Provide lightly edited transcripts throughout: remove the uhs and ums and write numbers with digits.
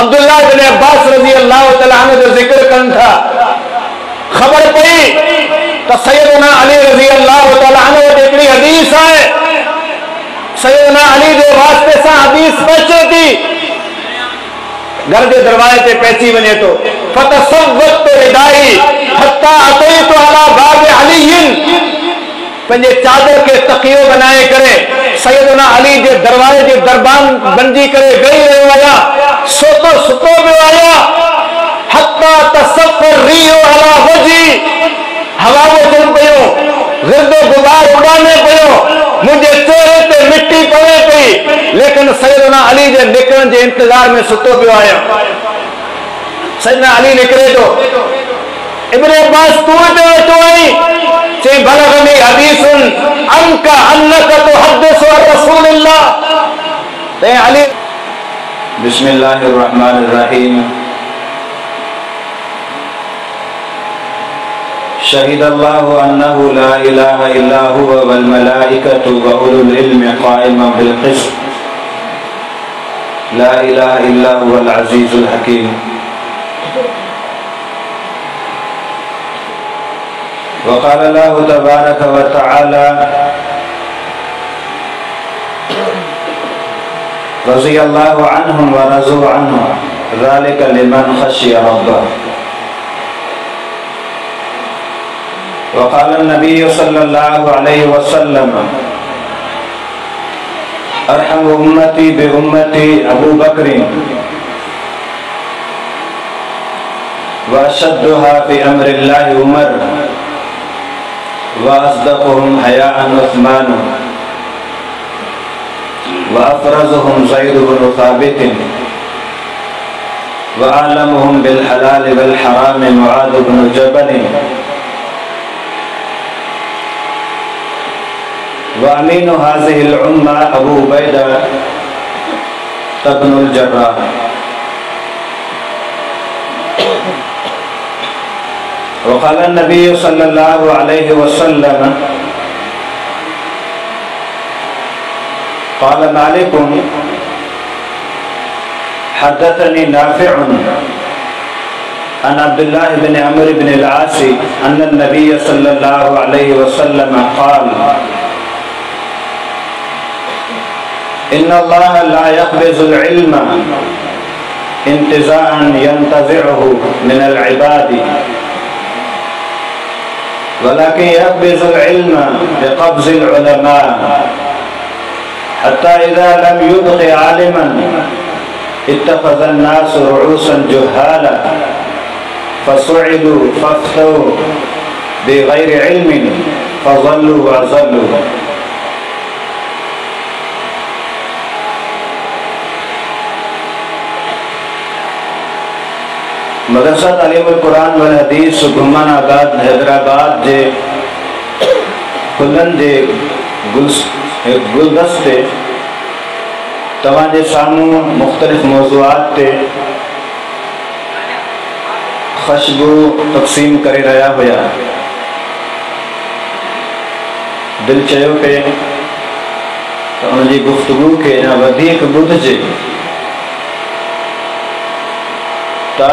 अब्दुल्लाह बिन अब्बास रज़ी अल्लाह तआला अन्हु जो जिक्र कन था, खबर पई तो सैयदना अली रज़ी अल्लाह तआला अन्हु हिकिड़ी हदीस है, सैयदना अली जे वास्ते सां हदीस पहुचे थी, घर के दरवाजे ते पहुची वञे तो फतसव्वत रिदाई हत्ता अतैतु अला बाब अली, पंहिंजे चादर के तकियो बनाए करे सैयदना अली जे दरवाजे जे दरबान बनजी करे वेही रहियो आया, सोतो सुतो पियो आया, हत्ता तसफ़र रियो अला वजी, हवा अचनि पियो, गिरदो गुबार उड़ाने पियो, मुंहिंजे चेहरे ते मिट्टी पवे पई, लेकिन सैयदना अली जे निकरण जे इंतजार में सुतो पियो आया। सैयदना अली निकरे तो इब्न अब्बास तू पियो अचो आई, चे बलगनी हदीसुन अनका अन्नका तुहद्दिसु अन रसूलिल्लाह। ते अली बिस्मिल्लाहिर रहमानिर रहीम। शहीदल्लाहु अन्नहु ला इलाहा इल्ला हुवा वल मलाइकतु व उलुल इल्मि क़ाइमन बिल क़िस्त, ला इलाहा इल्ला हुवल अज़ीज़ुल हकीम। वक़ाल अल्लाहु तबारक व तआला रज़ियल्लाहु अन्हुम व रज़ू अन्हु ज़ालिका लिमन ख़शिय रब्बह। वक़ाल नबी सल्लल्लाहु अलैहि वसल्लम अरहम उम्मती बि उम्मती अबू बकरिन व अशद्दुहा फी अम्रिल्लाहि उमर व अस्दक़ुहुम हयाअन उस्मान व अफ़रज़ुहुम ज़ैद बिन साबित व आलमुहुम बिल हलाल वल हराम मुआज़ बिन जबल व अमीनु हाज़िहिल उम्मा अबू उबैदा इब्नुल जर्राह। वक़ाल नबी सल्लल्लाहु अलैहि वसल्लम क़ाल मालिकुन हद्दथनी नाफ़िउन अन अब्दुल्लाह बिन अम्र बिन अल-आस अन्न नबी सल्लल्लाहु अलैहि वसल्लम क़ाल इन्नल्लाह ला यक़बिज़ुल इल्म इंतिज़ाअन यंतज़िउहु मिनल इबादी वलाकिन यक़बिज़ुल इल्म बिक़ब्ज़िल उलमा हत्ता इज़ा लम युबक़ि आलिमन इत्तख़ज़न नास रुऊसन जुहाला फसुइलू फफ्तौ बिग़ैरि इल्मिन फज़ल्लू व ज़ल्लू। मदरसा तालीमुल कुरान वल हदीस घुमन आबाद हैदराबाद जे फुलन जे गुलदस्ते तव्हांजे साम्हूं मुख़्तलिफ़ मौज़ूआत ते ख़ुशबू तक़सीम करे रहिया हुया। दिल चयो पे त उनजी गुफ़्तगू खे अञा वधीक ॿुधिजे त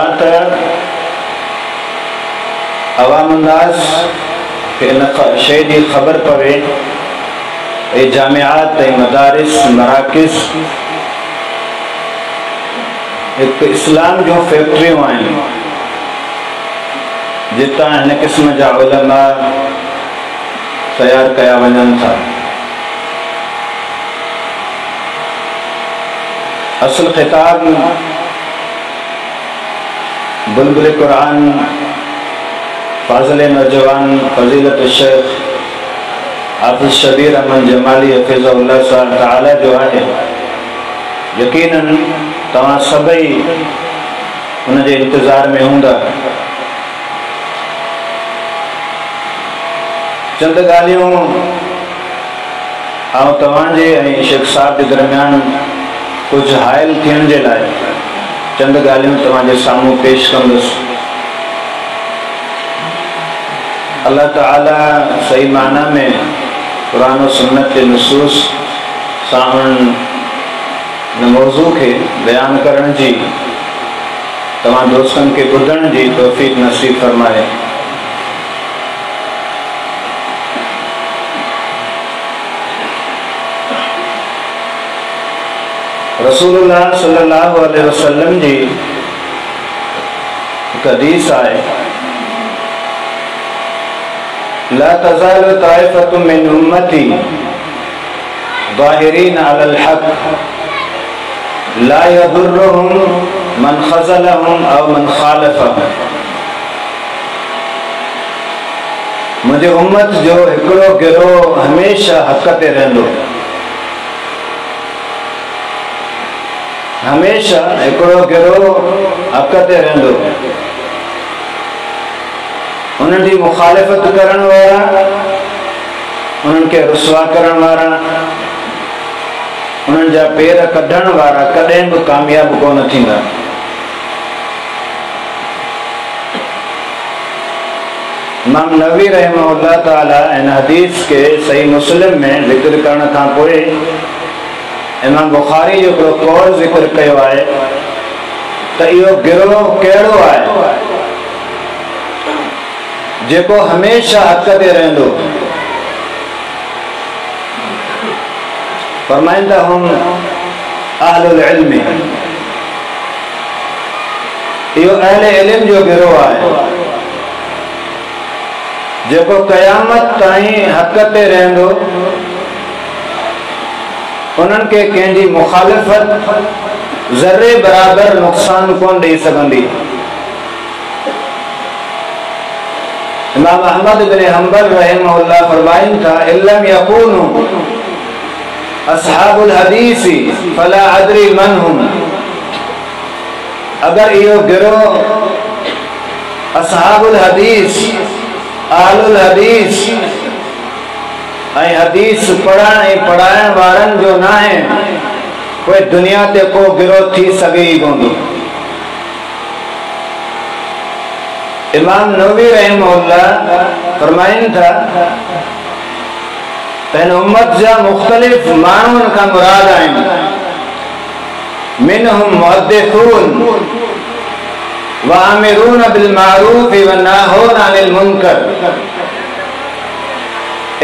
अवामनास खे इन शइ जी ख़बर पवे ऐं जामियात ऐं मदारिस मराकिज़ हिकु इस्लाम जूं फैक्ट्रियूं आहिनि जितां हिन क़िस्म जा उलमा तयारु कया वञनि था। असुल ख़िताब बुलबुल कुरान फाज़िल नौजवान फ़ज़ीलत शेख हाफ़िज़ शबीर अहमद जमाली हफ़िज़हुल्लाह ताला जो आहे। यकीनन तव्हां सभई उन जे इंतज़ार में हूंदा। चंद ॻाल्हियूं आउं तव्हांजे ऐं शेख साहब जे दरमियान कुझु हाइल थियण जे लाइ चंद ॻाल्हियूं तव्हांजे साम्हूं पेश कंदुसि। अल्लाह ताला सही माना में कुरान और सुन्नत के नुसूस सां उन मौज़ू खे बयान करण जी तमाम दोस्तन के ॿुधण जी तौफ़ीक़ नसीब फरमाए। रसूलुल्लाह सल्लल्लाहु अलैहि वसल्लम जी हदीस आहे, ला तज़ालु ताइफ़तुम मिन उम्मती ज़ाहिरीन अलल हक़ ला यदुर्रुहुम मन ख़ज़लहुम औ मन ख़ालफ़हुम। मुंहिंजे उम्मत जो हिकिड़ो गिरोह हमेशा हक़ ते रहंदो, हमेशा हिकिड़ो गिरोह हक़ ते रहंदो। उन्हनि जी मुखालिफ़त करण वारा, उन्हनि खे रुसवा करण वारा, उन्हनि जा पेर कढण वारा कॾहिं बि कामयाब कोन थींदा। इमाम नबवी रहमहुल्लाह ताला इन हदीस के सही मुस्लिम में ज़िक्र करण खां पोइ इमाम बुखारी जो हिकिड़ो कौल ज़िक्र कयो आहे त इहो गिरोह कहिड़ो आहे जेको हमेशा हक़ ते रहंदो। फरमाईंदा हुम अहलुल इल्म, इहो अहले इल्म जो गिरोह आहे जेको क़यामत ताईं हक़ ते रहंदो। उन्हनि खे कंहिंजी मुखालिफ़त ज़र्रे बराबर नुक़सान कोन ॾेई सघंदी। इमाम अहमद बिन हंबल रहमहुल्लाह फरमाइनि था, इल्लम यकूनु अस्हाबुल हदीसी फला अदरी मन हुम। अगर इहो गिरोह अस्हाबुल हदीस, आलुल हदीस ऐं हदीस पढ़ण ऐं पढ़ाइण वारनि जो न आहे, कोई दुनिया ते को गिरोह थी सघे ई कोन। इमाम नबवी रहमहुल्लाह फरमाइनि था त हिन उम्मत जा मुख़्तलिफ़ माण्हुनि खां मुराद आहिनि, मिनहुम मुहद्दिसून व आमिरून बिल मारूफ व नाहून अनिल मुनकर।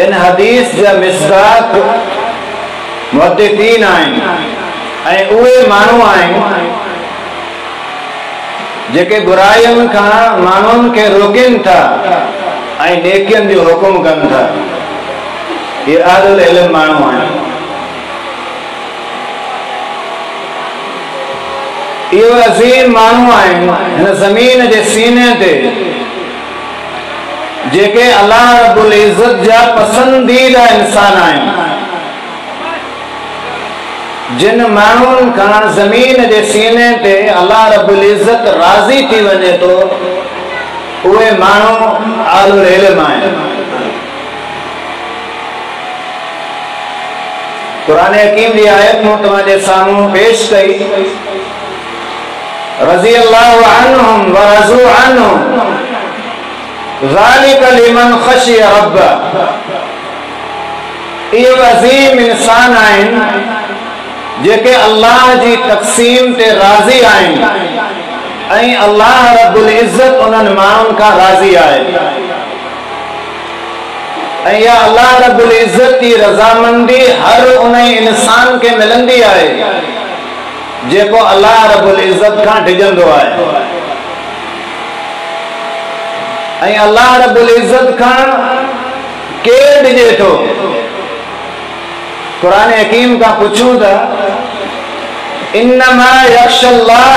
इन हदीस जा मिस्दाक़ मुहद्दिसीन आहिनि ऐं उहे माण्हू आहिनि जेके बुराइयुनि खां माण्हुनि खे रोकनि था ऐं नेकियनि जो हुकुम कनि था। ये अहलुल इल्म माण्हू आहिनि। इहो अज़ीम माण्हू आहिनि हिन ज़मीन जे सीने ते जेके अल्लाह रब्बुल इज़्ज़त जा पसंदीदा इंसान आहिनि। जिन माण्हुनि खां ज़मीन जे सीने ते अल्लाह रब्बुल इज़्ज़त राज़ी थी वञे थो, उहे माण्हू अहलुल इल्म आहिनि। कुरान हकीम जी आयत मूं तव्हांजे साम्हूं पेश कई, रज़ी अल्लाहु अन्हुम व रज़ू अन्हु ज़ालिका लिमन ख़शिय रब्ब। इहे अज़ीम इंसान आहिनि जेके अल्लाह जी तक़सीम ते राज़ी आहिनि ऐं अल्लाह रब्बुल इज़्ज़त उन्हनि माण्हुनि खां राज़ी आहे। ऐं या अल्लाह रब्बुल इज़्ज़त जी रज़ामंदी हर उन इंसान खे मिलंदी आहे जेको अल्लाह रब्बुल इज़्ज़त खां डिॼंदो आहे। ऐं अल्लाह रब्बुल इज़्ज़त खां केरु डिॼे थो? कुरान हकीम का पुछूं था, इन्नमा यख्शल्लाह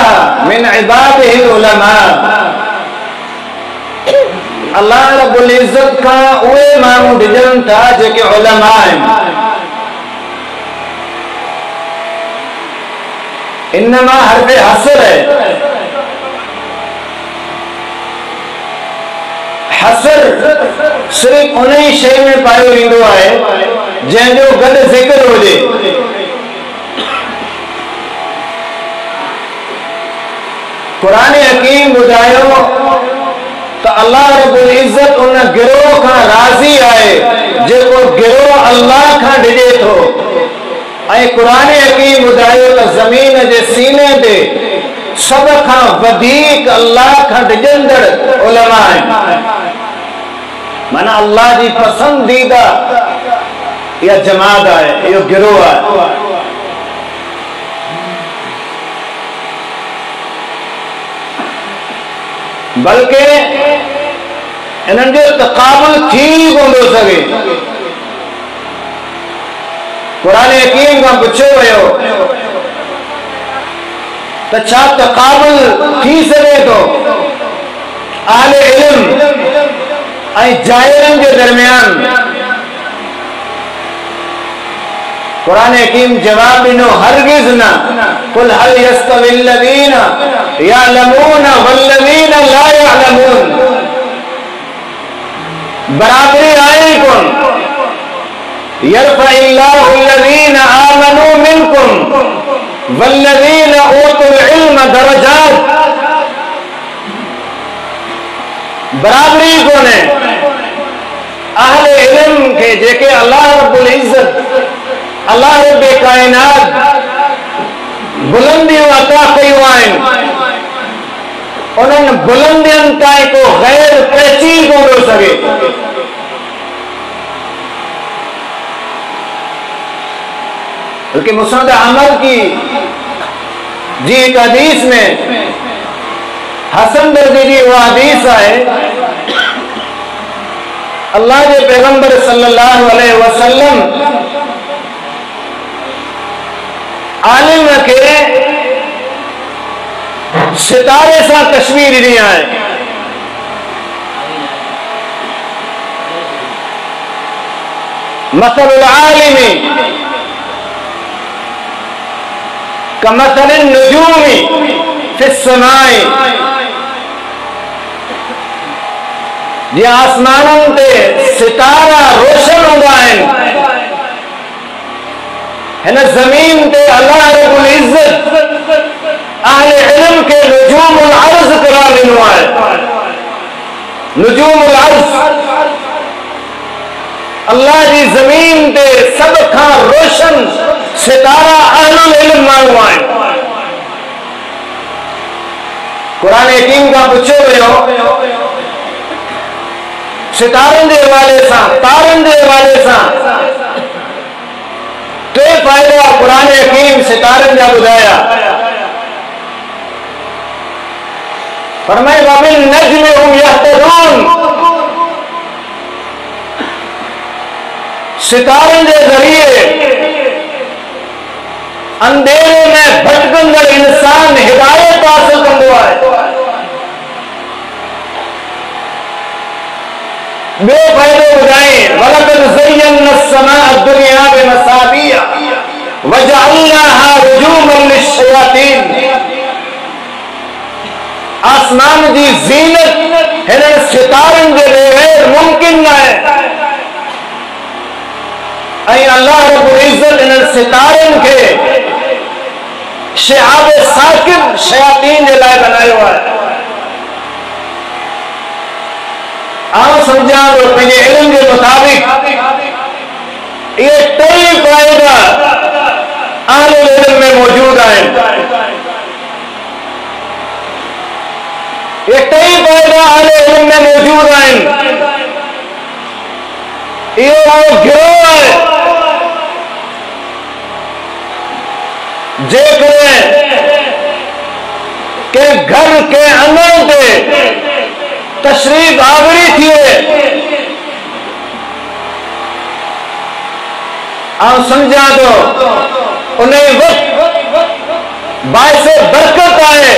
मिन इबादिहिल उलमा। अल्लाह रब्बुल इज़्ज़त खां उहे माण्हू डिॼनि था जेके उलमा आहिनि। इन्नमा हर्फ़े हसर है। हसर सिर्फ़ उन ई शइ में पायो वेंदो आहे जंहिंजो गॾु ज़िक्र हुजे। कुरान हकीम ॿुधायो त अल्लाह रब्बुल इज़्ज़त उन गिरोह खां राज़ी आहे जेको गिरोह अल्लाह खां डिॼे थो। ऐं कुरान हकीम ॿुधायो त ज़मीन जे सीने ते सब खां वधीक अल्लाह खां डिजंदड़ उलमा आहिनि। माना अल्लाह जी पसंदीदा इहा जमात आहे, इहो गिरोह आहे। बल्कि इन्हनि जो तक़ाबुल थी कोन थो सघे। क़ुरान हकीम खां पुछियो वियो त छा तक़ाबुल थी सघे थो आले इल्म ऐं जाहिलनि जे दरमियान? क़ुरान हकीम जवाब ॾिनो, हरगिज़ न। कुल हल यस्तविल लज़ीना यअलमून वल्लज़ीन ला यअलमून। बराबरी आहे कोन। यरफ़इल्लाहु अल्लज़ीना आमनू मिनकुम वल्लज़ीना ऊतुल इल्म दरजात। बराबरी कोन्हे। अहले इल्म खे जेके अल्लाह रब्बुल इज़्ज़त, अल्लाह रब्बे कायनात बुलंदियूं अता कयूं आहिनि, उन्हनि बुलंदियुनि ताईं को गैर पहुची कोन थो सघे। बल्कि मुस्नद अहमद की जी एक हदीस में हसन दर्जे जी वो हदीस है, अल्लाह के पैगंबर सल्लल्लाहु अलैहि वसल्लम आलिम के सितारे सां तस्वीर ॾिनी आहे। मसलुल आलिमी कमसलिन नुजूमी फिस समाई। जीअं आसमाननि ते सितारा रोशन हूंदा आहिनि, हिन ज़मीन ते अल्लाह रब्बुल इज़्ज़त अहले इल्म के नुजूमुल अर्ज़ करार ॾिनो आहे। नुजूमुल अर्ज़, अल्लाह जी ज़मीन ते सभ खां रोशन सितारा अहलुल इल्म माण्हू आहिनि। क़ुरान हकीम खां पुछियो वियो सितारनि जे हवाले सां, तारनि जे हवाले सां टे फ़ाइदा क़ुरान हकीम सितारनि जा ॿुधाया। फरमाए वबिन नज्मि हुम यहतदून। सितारनि जे ज़रिए अंधेरे में भटकंदड़ इंसान हिदायत हासिल कंदो आहे। ॿियो फ़ाइदो ॿुधाए, वलक़द ज़य्यना अस्समाअ दुनिया बिमसाबिह वजअलनाहा रुजूमन लिश्शयातीन। आसमान जी ज़ीनत हिन सितारनि जे बग़ैर मुमकिन न आहे। ऐं अल्लाह रब्बुल इज़्ज़त हिन सितारनि खे शिहाब साकिब शयातीन जे लाइ बनायो आहे। आउं सम्झां थो पंहिंजे इल्म जे मुताबिक़ इहे टई फ़ाइदा अहलुल इल्म में मौजूद आहिनि। ये टई फ़ाइदा अहले इल्म में मौजूद आहिनि। इहो गिरोह आहे जेकॾहिं के घर के अंगण ते तशरीफ आवरी थिए, आउं सम्झां थो उन वक़्त बाइसे बरकत आहे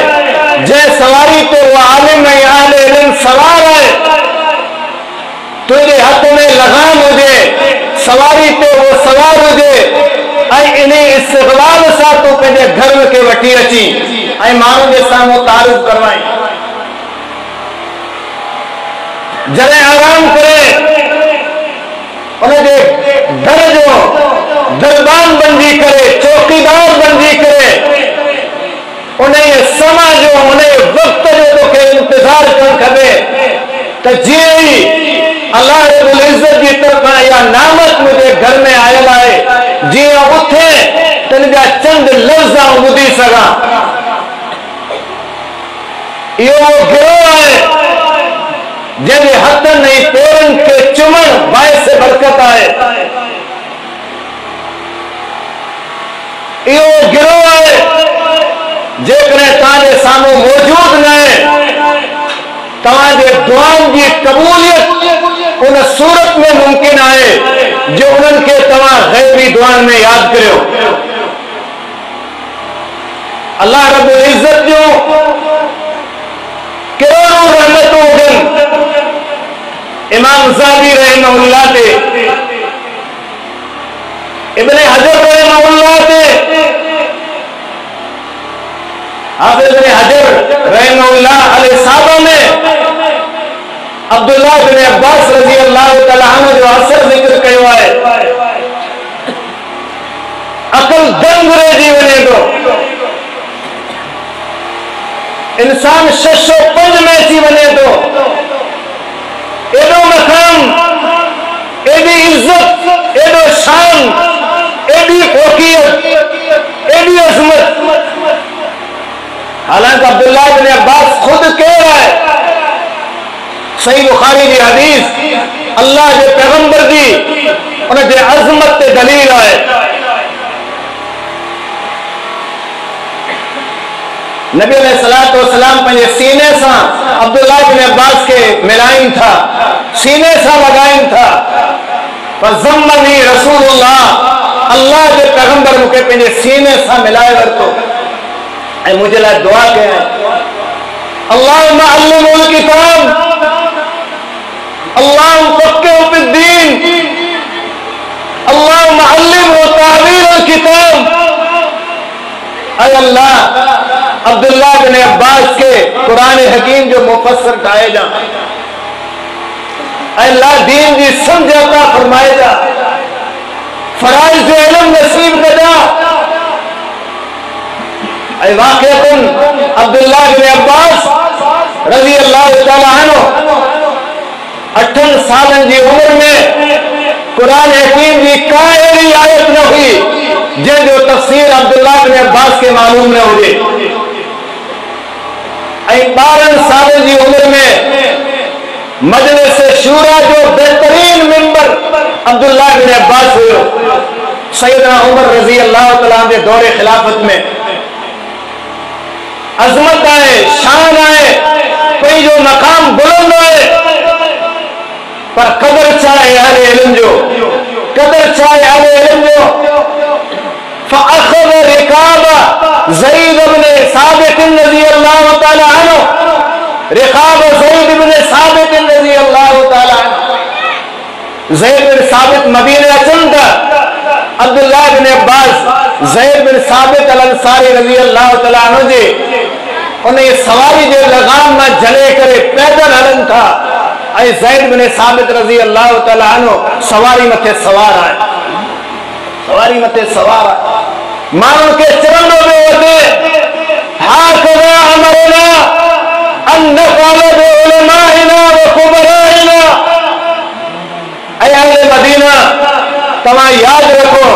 जंहिं सवारी ते उहा आलिम ऐं अहले इल्म सवार आहे। तुंहिंजे हथ में लगाम हुजे, सवारी ते उहो सवार हुजे ऐं इन इस्तक़बाल सां तूं पंहिंजे घर खे वठी अची ऐं माण्हुनि जे साम्हूं तारीफ़ करवाई। जॾहिं आराम करे उनजे घर जो दरबान बंदी करे, चौकीदार बंदी करे, उन समय जो उन वक़्त जो तोखे इंतज़ार करणु खपे त जीअं ई अल्लाह रब्बुल इज़्ज़त जी तरफ़ां इहा नामत मुंहिंजे घर में आयल आहे, जीअं उथे त इन जा चंद लफ़्ज़ ॿुधी सघां। यो गिरोह है जंहिंजे हथनि ऐं पेरनि खे चुमण बाहिस बरकत आहे। इहो गिरोह आहे जेकॾहिं तव्हांजे साम्हूं मौजूद न आहे, तव्हांजे दुआनि जी क़बूलियत उन सूरत में मुमकिन आहे जो उन्हनि खे तव्हां ग़ैबी दुआनि में यादि करियो। अल्लाह रब्बुल इज़्ज़त जो करोड़ों रहमतूं हुजनि इमाम ज़ाहबी रहमहुल्लाह ते, इब्न हजर रहमहुल्लाह ते, हाफ़िज़ इब्न हजर रहमहुल्लाह अल-इसाबा में अब्दुल्लाह बिन अब्बास रज़ी अल्लाह तआला अन्हु जो असर ज़िक्र कयो आहे। अक़ल दंग रहिजी वञे थो, इंसान 605 में अची वञे थो। एॾो मक़ाम, एॾी इज़्ज़त, एॾो शान, एॾी फ़ोक़ियत, एॾी अज़मत। हालांकि अब्दुल्लाह बिन अब्बास खुद केरु आहे? सही बुखारी जी हदीस अल्लाह जे पैगंबर जी उन जे अज़मत ते दलील आहे। नबी अलैहिस्सलातु वस्सलाम पंहिंजे सीने सां अब्दुल्लाह बिन अब्बास खे मिलाइनि था, सीने सां लॻाइनि था। फ़ज़म्मनी रसूलुल्लाह, अल्लाह जे पैगंबर मूंखे पंहिंजे सीने सां मिलाए वरितो ऐं मुंहिंजे लाइ दुआ कयईं, अल्लाहुम्मा अल्लिमुल किताब, अल्लाहुम्मा फ़क़्क़िहु फ़िद्दीन, अल्लाहुम्मा अल्लिमहु तावीलुल किताब। ऐ अल्लाह, अब्दुल्लाह बिन अब्बास के कुरान हकीम जो मुफस्सिर ठाहे जा। ऐ अल्लाह दीन जी समझ अता फरमाए जा, फराइज़ जो इल्म नसीब कजा। ऐ वाक़िअतन अब्दुल्लाह बिन अब्बास रज़ी अल्लाह तआला अन्हु 8 सालनि जी उम्र में कुरान हकीम जी का अहिड़ी आयत न हुई जंहिंजो तफ़सीर अब्दुल्लाह बिन अब्बास के मालूम न हुजे। 12 सालनि जी उम्र में मजलिस शूरा जो बेहतरीन मिंबर अब्दुल्लाह बिन अब्बास हुयो। सैयदना उमर रज़ी अल्लाह तआला जे दौरे खिलाफत में अजमत आहे, शान आहे, पंहिंजो मकाम बुलंद आहे, पर कदर छा आहे अहले इल्म जो? कदर छा आहे अहले इल्म जो? फ़अख़ज़ रिकाब ज़ैद इब्न साबित रज़ी अल्लाह तआला अन्हु, रिकाब ज़ैद इब्न साबित रज़ी अल्लाह तआला अन्हु। ज़ैद बिन साबित मदीने अचनि था, अब्दुल्लाह बिन अब्बास ज़ैद बिन साबित अल अंसारी रज़ी अल्लाह तआला अन्हु जे उन सवारी जे लगाम में जले करे पैदल हलन था। ऐं ज़ैद बिन साबित रज़ी अल्लाह तआला अन्हु सवारी मथे सवार आहे, सवारी मथे सवार आहे। माण्हुनि खे चवंदो पियो वठे, हाकज़ा अमरना अन नफ़अल बिउलमाइना व कुबराइना। ऐ अहले मदीना, तव्हां यादि रखो,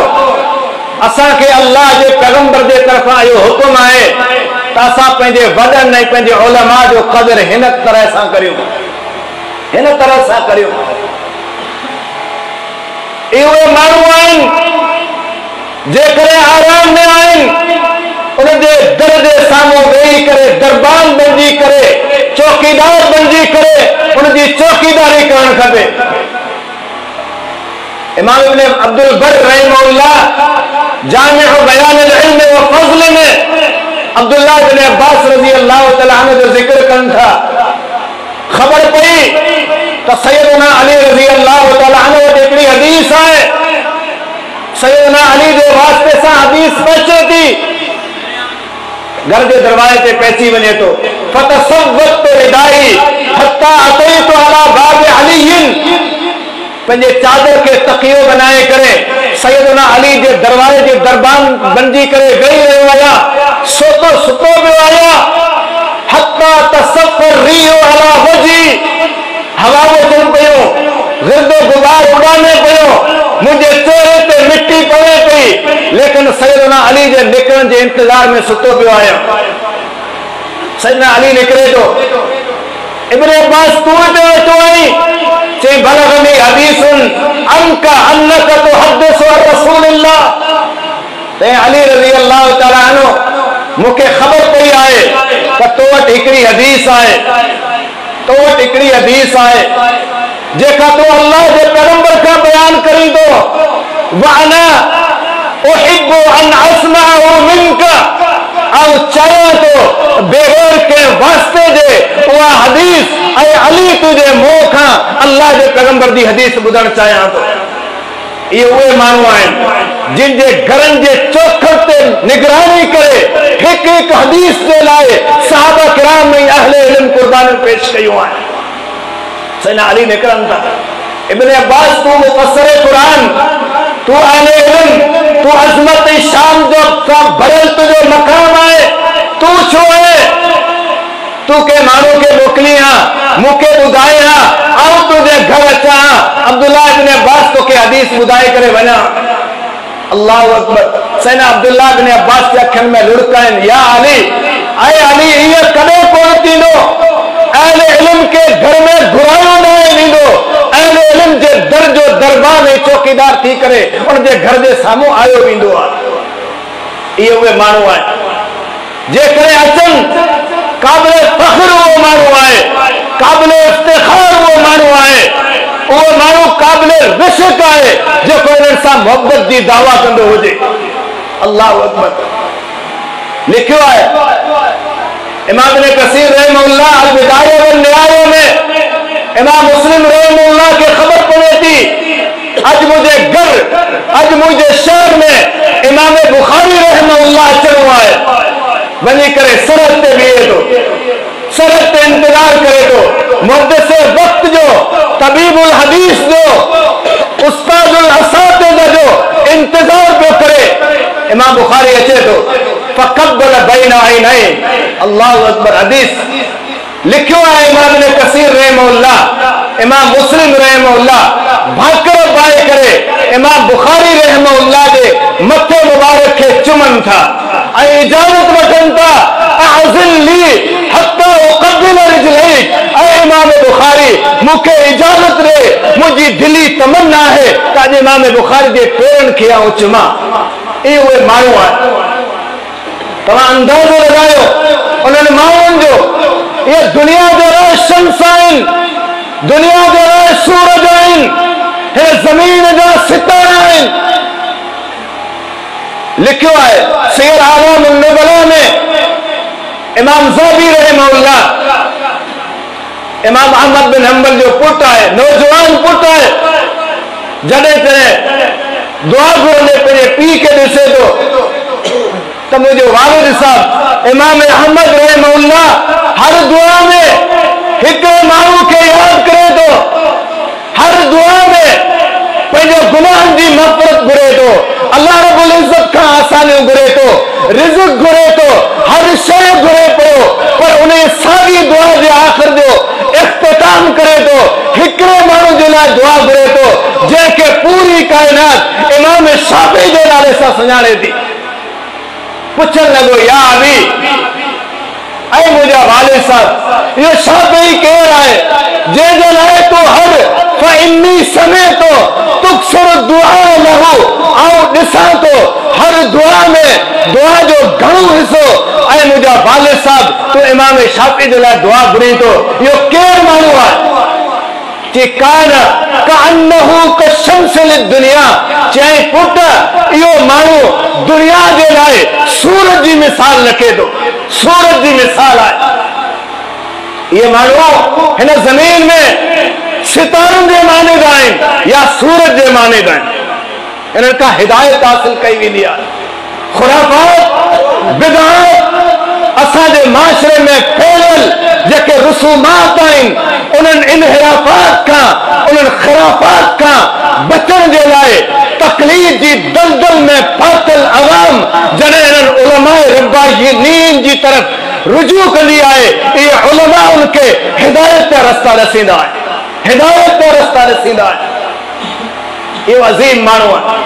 असांखे अल्लाह जे पैगंबर जे तरफ़ां इहो हुकुम आहे त असां पंहिंजे वॾनि ऐं पंहिंजे उलमा जो क़दर हिन तरह सां करियूं, हिन तरह सां करियूं। इहे माण्हू आहिनि जेकॾहिं आराम में आहिनि, उन जे दर जे साम्हूं वेही करे दरबान बणिजी करे, चौकीदार बणिजी करे उन जी चौकीदारी करणु खपे। इमाम इब्न अब्दुल बर रहमहुल्लाह जामिअ बयान अल इल्म व फज़ल में अब्दुल्लाह बिन अब्बास रज़ी अल्लाह तआला अन्हु जो ज़िक्र कनि था। ख़बर पई त सैयदना अली रज़ी अल्लाह तआला अन्हु वटि हिकिड़ी हदीस आहे। सैयदना अली जे वास्ते सां हदीस पहुचे थी, घर जे दरवाजे ते पहुची वञे थो। फतसव्वत रिदाई हत्ता अतैतु अला बाब अलीइन, पंहिंजे चादर खे तकियो बनाए करे सैयदना अली जे दरवाजे जे दरबान बणिजी करे वेही रहियो आहियां, सुतो पियो आहियां। हत्ता तसफ़र रियो अला वजी, हवा अचनि पियो, गिरदो गुबार उड़ाने पियो, मुंहिंजे चेहरे ते मिट्टी पवे पई, लेकिन सैयदना अली जे निकिरण जे इंतज़ार में सुतो पियो आहियां। सैयदना अली निकरे तो इब्न अब्बास तू तो आई चे बलगनी हदीसुन अनका अन्नका तुहद्दिसु अन रसूलिल्लाह ते अली रजी अल्लाह तआला अन्हु मुके खबर पई आए त तो वट हिकड़ी हदीस आए जेका तो अल्लाह के पैगंबर का बयान करी दो वाना उहिब्बु अन अस्मअहु मिनका औ चाहे तो बेगैर के वास्ते जे वह हदीस ऐ अली तुझे मोखा अल्लाह के पैगंबर दी हदीस बुधण चाहे तो ये वे मानू आए जिन जे घरन जे चौखट ते निगरानी करे एक एक हदीस दे लाए सहाबा किराम में अहले इल्म कुर्बानी पेश कयो आए सैयदना अली निकरन था इब्न अब्बास तू मुफस्सिर कुरान तू अहले इल्म तू अजमत शाम जो सब भरल तुझो मकाम आए तू छो है तू के मानो के मोकलिया मुके बुधाए आओ तुझे घर अचा अब्दुल्ला इब्न अब्बास तो के हदीस बुधाए करे वना अल्लाह अकबर सैयदना अब्दुल्ला इब्न अब्बास के अखन में लुढ़कन या अली आए अली ये कदे पहुंची नो अहले इल्म के घर में घुरायो न नींदो अहले इल्म जे दर्जो दरबार में चौकीदार थी करे उन जे घर जे सामू आयो विंदो आ ये वे मानू है जे करे अचन काबिल फख्र वो मानू आए काबिल इफ्तिखार वो मानू आए वो मानू काबिल रिश्क आए जो कोई सा मोहब्बत की दावा कंदो हुजे अल्लाह अकबर लिखियो है इमाम इब्न कसीर रहमहुल्लाह अल बिदाया वन निहाया में इमाम मुस्लिम रहमहुल्लाह के खबर पड़े थी आज मुझे घर आज मुझे शहर में इमाम बुखारी रहमहुल्लाह चलो आए बनी करे सरहद पे लिए तो सरहद पे इंतजार करे तो मुहद्दिस वक्त जो तबीबुल हदीस जो उस्तादुल असातिज़ा जो इंतजार पे करे इमाम बुखारी अचे तो फकब्बल बैना ऐनैहि अल्लाहु अकबर हदीस लिखियो है इमाम इब्न कसीर रहमहुल्लाह इमाम मुस्लिम रहमहुल्लाह भाकर बाए करे इमाम बुखारी रहमहुल्लाह दे मथे मुबारक के चुमन था ऐ इजाजत वठन था अज़िल ली हत्ता उक़ब्बिल रिजलैक ऐ इमाम बुखारी मुके इजाजत रे मुजी दिली तमन्ना है ताजे इमाम बुखारी दे पेरन किया चुमा ये वे मानू है तमा अंदाजो लगायो उन्होंने मानून जो ये दुनिया जो राज शम्स आइन दुनिया जो राज सूरज आइन है जमीन जो सितारा आइन लिखियो है सियर आलम नुबला में इमाम ज़हबी रहमहुल्लाह इमाम अहमद बिन हंबल जो पुट है नौजवान पुट है जडे तेरे दुआ घुरने पे पी के दिसे तो मुझे वालिद साहब इमाम अहमद रहमहुल्लाह हर दुआ में एक मानू के याद करे तो हर दुआ में पंहिंजो गुनाह जी मग़फ़िरत घुरे तो अल्लाह रब्बुल इज़्ज़त का आसानी घुरे तो रिज़्क़ घुरे तो हर शय घुरे पियो पर उन्हें सारी दुआ जे आखिर जो इख्तिताम करे तो हिकड़े मानू जे लाइ दुआ घुरे तो जंहिंखे पूरी कायनात इमाम शाफ़ी जे नाले सां सुञाणे थी पुछण लॻो या अली ऐं मुंहिंजा वालिद साहब इहो शाफ़ी केरु आहे जंहिंजे लाइ तूं हर फ़इन्नी समेतो तुक्सिर दुआ लहू ऐं ॾिसां थो हर दुआ में दुआ जो घणो हिसो ऐं मुंहिंजा वालिद साहब तूं इमाम शाफ़ी जे लाइ दुआ घुरी थो इहो केरु माण्हू आहे कि कान कअन्नहु कशम्स लिद्दुनिया चई पुट इहो माण्हू दुनिया जे लाइ सूरज जी मिसाल रखे थो सूरज जी मिसाल आहे ये माण्हू हिन ज़मीन में सितारनि जे मानीदा आहिनि या सूरज जे मानीदा आहिनि इन्हनि खां हिदायत हासिल कई वेंदी आहे खुराफात बिदअत असांजे माशरे में फैलियल जेके रसूमात आहिनि उन्हनि इनहिराफात खां उन्हनि ख़िराफात खां बचण जे लाइ तकलीफ़ जी दलदल में फाथल अवाम जॾहिं इन्हनि उलमाए रब्बानीन जी तरफ़ रुजू कंदी आहे इहे उलमा उनखे हिदायत जा रस्ता ॾसींदा आहिनि हिदायत जा रस्ता ॾसींदा आहिनि इहो अज़ीम माण्हू आहे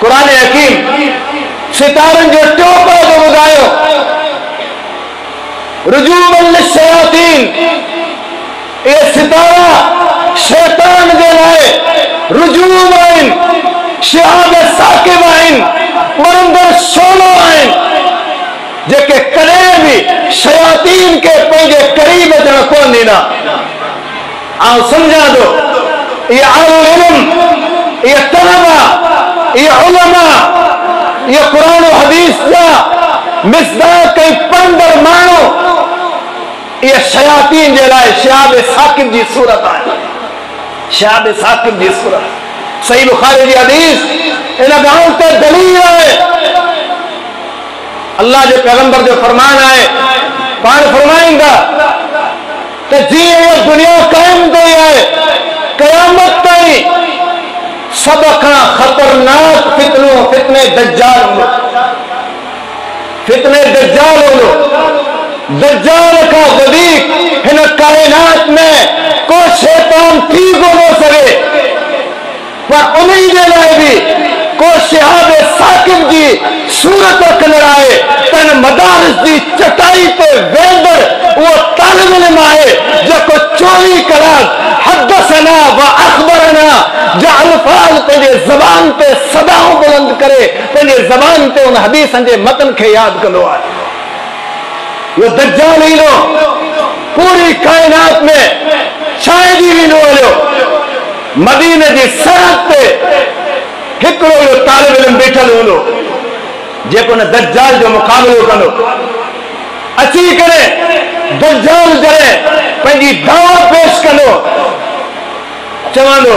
क़ुरान हकीम सितारनि जो टियों पौधो ॿुधायो रुजूमन लिश्शयातीन, ये सितारा शैतान दे लाए रुजूम आइन, शिहाब साकिब आइन, मरंदर सोलो आइन, जेके कदे भी शयातीन के पंहिंजे करीब अचण कोन ॾींदा। आओ समझा दो, ये आलुल इल्म, ये तलबा, ये उलमा, ये कुरान और हदीस जा मिसदाक ऐं पंदर माण्हू, ये शयातीन जे लाइ शिहाब साकिब जी सूरत आहे। शिहाब साकिब जी सूरत सही बुखारी जी हदीस इन ॻाल्हि ते दलील आहे। अल्लाह जे पैगंबर जो फरमान आहे, पाण फरमाईंदा त जीअं इहा दुनिया क़ाइम कई आहे क़यामत ताईं सब खां ख़तरनाक फितनो फितने दज्जाल हूंदो। फितने दज्जाल हूंदो। दज्जाल खां वधीक हिन काइनात में को शैतान थी कोन सघे, पर उन्हीं जे लाइ बि को शिहाब साकिब जी सूरत रखंदड़ आहे। तन मदारिस जी चटाई ते वेंदड़ उहो तालिब इल्म आहे जेको 24 कलाक हदसना व अखबरना जा अल्फाज पंहिंजे ज़बान ते सदाऊं बुलंद करे पंहिंजे ज़बान ते उन हदीसनि जे मतन खे यादि कंदो आहे। इहो दज्जाल ईंदो, पूरी काइनात में छाइजी वेंदो हलियो। मदीने जी सरहद ते हिकिड़ो इहो तालिब इल्म बीठल हूंदो जेको न दज्जाल जो मुक़ाबिलो कंदो। अची करे दज्जाल जॾहिं पंहिंजी दावा पेश कंदो, चवंदो